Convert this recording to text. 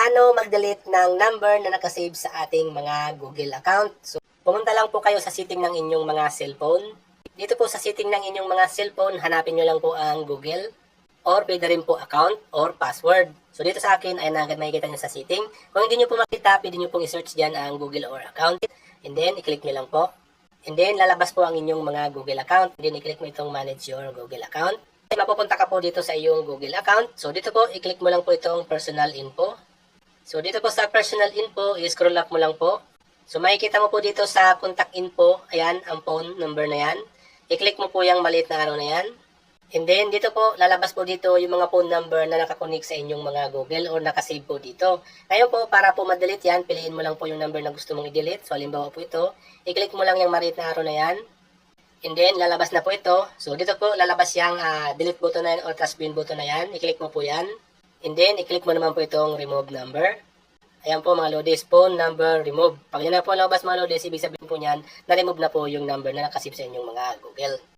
paano mag-delete ng number na nakasave sa ating mga Google account. So, pumunta lang po kayo sa setting ng inyong mga cellphone. Dito po sa setting ng inyong mga cellphone, hanapin nyo lang po ang Google or pwede rin po account or password. So, dito sa akin ay agad makikita nyo sa setting. Kung hindi nyo po makita, pwede nyo pong i-search dyan ang Google or account. And then, i-click nyo lang po. And then, lalabas po ang inyong mga Google account. And then, i-click mo itong manage your Google account. Mapupunta ka po dito sa iyong Google account. So, dito po, i-click mo lang po itong personal info. So, dito po sa personal info, i-scroll up mo lang po. So, makikita mo po dito sa contact info, ayan, ang phone number na yan. I-click mo po yung maliit na arrow na yan. And then, dito po, lalabas po dito yung mga phone number na nakakonik sa inyong mga Google or nakasave po dito. Ngayon po, para po ma-delete yan, piliin mo lang po yung number na gusto mong i-delete. So, halimbawa po ito. I-click mo lang yung maliit na arrow na yan. And then, lalabas na po ito. So, dito po, lalabas yung delete button na yan or trash bin button na yan. I-click mo po yan. And then, i-click mo naman po itong remove number. Ayan po mga lodis, phone number remove. Pag yun na po labas mga lodis, ibig sabihin po niyan, na-remove na po yung number na nakasave sa inyong mga Google.